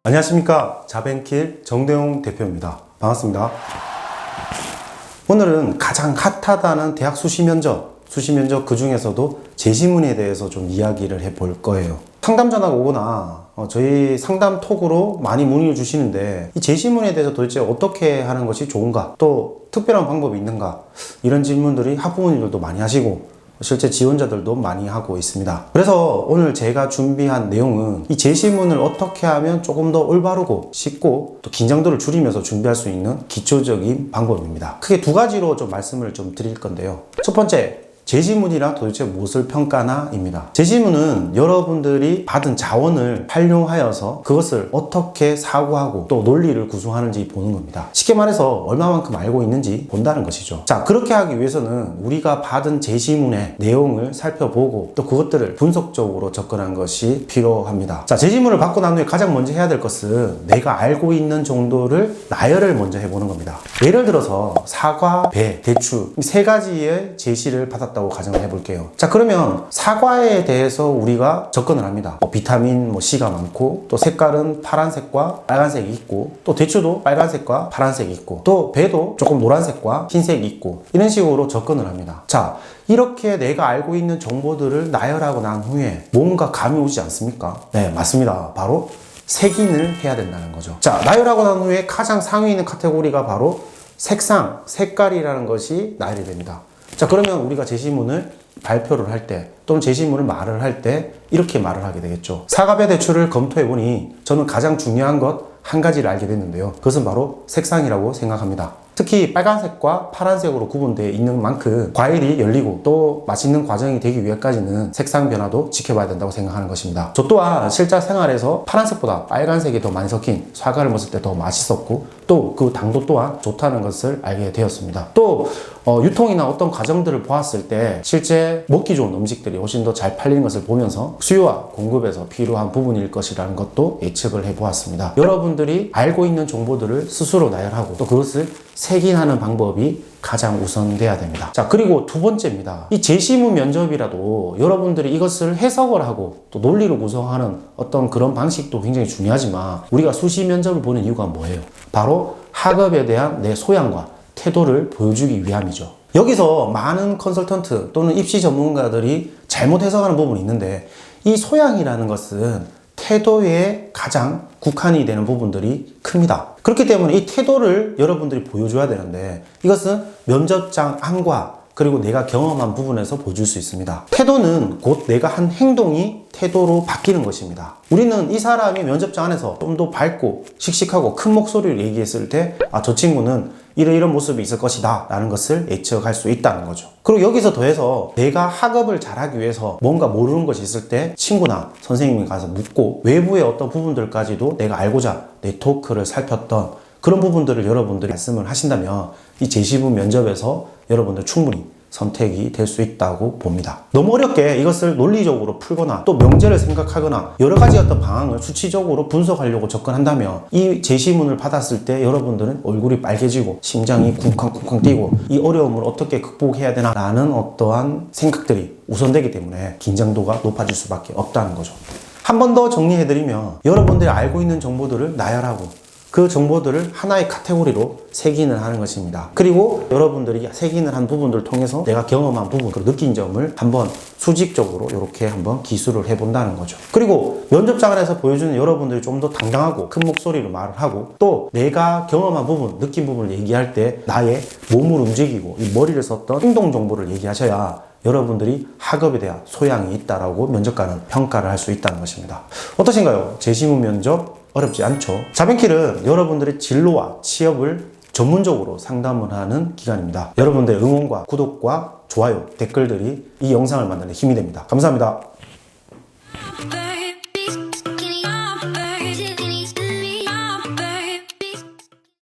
안녕하십니까. 자벤킬 정대용 대표입니다. 반갑습니다. 오늘은 가장 핫하다는 대학 수시 면접 그 중에서도 제시문에 대해서 좀 이야기를 해볼 거예요. 상담 전화가 오거나 저희 상담 톡으로 많이 문의를 주시는데 이 제시문에 대해서 도대체 어떻게 하는 것이 좋은가, 또 특별한 방법이 있는가, 이런 질문들이 학부모님들도 많이 하시고 실제 지원자들도 많이 하고 있습니다. 그래서 오늘 제가 준비한 내용은 이 제시문을 어떻게 하면 조금 더 올바르고 쉽고 또 긴장도를 줄이면서 준비할 수 있는 기초적인 방법입니다. 크게 두 가지로 좀 말씀을 좀 드릴 건데요. 첫 번째, 제시문이란 도대체 무엇을 평가하나 입니다. 제시문은 여러분들이 받은 자원을 활용하여서 그것을 어떻게 사고하고 또 논리를 구성하는지 보는 겁니다. 쉽게 말해서 얼마만큼 알고 있는지 본다는 것이죠. 자, 그렇게 하기 위해서는 우리가 받은 제시문의 내용을 살펴보고 또 그것들을 분석적으로 접근한 것이 필요합니다. 자, 제시문을 받고 난 후에 가장 먼저 해야 될 것은 내가 알고 있는 정도를 나열을 먼저 해보는 겁니다. 예를 들어서 사과, 배, 대추 이 세 가지의 제시를 받았다고 가정을 해볼게요. 자, 그러면 사과에 대해서 우리가 접근을 합니다. 비타민 C가 많고 또 색깔은 파란색과 빨간색이 있고 또 대추도 빨간색과 파란색이 있고 또 배도 조금 노란색과 흰색이 있고 이런 식으로 접근을 합니다. 자, 이렇게 내가 알고 있는 정보들을 나열하고 난 후에 뭔가 감이 오지 않습니까? 네, 맞습니다. 바로 색인을 해야 된다는 거죠. 자, 나열하고 난 후에 가장 상위에 있는 카테고리가 바로 색깔이라는 것이 나열이 됩니다. 자, 그러면 우리가 제시문을 발표를 할 때 또는 제시문을 말을 할 때 이렇게 말을 하게 되겠죠. 사과배 대추를 검토해 보니 저는 가장 중요한 것 한 가지를 알게 됐는데요. 그것은 바로 색상이라고 생각합니다. 특히 빨간색과 파란색으로 구분되어 있는 만큼 과일이 열리고 또 맛있는 과정이 되기 위해까지는 색상 변화도 지켜봐야 된다고 생각하는 것입니다. 저 또한 실제생활에서 파란색보다 빨간색이 더 많이 섞인 사과를 먹었을 때 더 맛있었고 또 그 당도 또한 좋다는 것을 알게 되었습니다. 또 유통이나 어떤 과정들을 보았을 때 실제 먹기 좋은 음식들이 훨씬 더 잘 팔리는 것을 보면서 수요와 공급에서 필요한 부분일 것이라는 것도 예측을 해보았습니다. 여러분들이 알고 있는 정보들을 스스로 나열하고 또 그것을 색인하는 방법이 가장 우선돼야 됩니다. 자, 그리고 두 번째입니다. 이 제시문 면접이라도 여러분들이 이것을 해석을 하고 또 논리로 구성하는 어떤 그런 방식도 굉장히 중요하지만 우리가 수시 면접을 보는 이유가 뭐예요? 바로 학업에 대한 내 소양과 태도를 보여주기 위함이죠. 여기서 많은 컨설턴트 또는 입시 전문가들이 잘못 해석하는 부분이 있는데 이 소양이라는 것은 태도에 가장 국한이 되는 부분들이 큽니다. 그렇기 때문에 이 태도를 여러분들이 보여줘야 되는데 이것은 면접장 안과 그리고 내가 경험한 부분에서 보여줄 수 있습니다. 태도는 곧 내가 한 행동이 태도로 바뀌는 것입니다. 우리는 이 사람이 면접장 안에서 좀 더 밝고 씩씩하고 큰 목소리를 얘기했을 때 저 친구는 이런 모습이 있을 것이다 라는 것을 예측할 수 있다는 거죠. 그리고 여기서 더해서 내가 학업을 잘하기 위해서 뭔가 모르는 것이 있을 때 친구나 선생님이 가서 묻고 외부의 어떤 부분들까지도 내가 알고자 네트워크를 살폈던 그런 부분들을 여러분들이 말씀을 하신다면 이 제시문 면접에서 여러분들 충분히 선택이 될 수 있다고 봅니다. 너무 어렵게 이것을 논리적으로 풀거나 또 명제를 생각하거나 여러 가지 어떤 방향을 수치적으로 분석하려고 접근한다면 이 제시문을 받았을 때 여러분들은 얼굴이 빨개지고 심장이 쿵쾅쿵쾅 뛰고 이 어려움을 어떻게 극복해야 되나 라는 어떠한 생각들이 우선되기 때문에 긴장도가 높아질 수밖에 없다는 거죠. 한 번 더 정리해드리면 여러분들이 알고 있는 정보들을 나열하고 그 정보들을 하나의 카테고리로 색인을 하는 것입니다. 그리고 여러분들이 색인을 한 부분들을 통해서 내가 경험한 부분, 그리고 느낀 점을 한번 수직적으로 이렇게 한번 기술을 해본다는 거죠. 그리고 면접장 안에서 보여주는 여러분들이 좀 더 당당하고 큰 목소리로 말을 하고 또 내가 경험한 부분, 느낀 부분을 얘기할 때 나의 몸을 움직이고 이 머리를 썼던 행동 정보를 얘기하셔야 여러분들이 학업에 대한 소양이 있다라고 면접관은 평가를 할 수 있다는 것입니다. 어떠신가요? 제시문 면접 어렵지 않죠? 자벤킬은 여러분들의 진로와 취업을 전문적으로 상담을 하는 기관입니다. 여러분들의 응원과 구독과 좋아요, 댓글들이 이 영상을 만드는 데 힘이 됩니다. 감사합니다.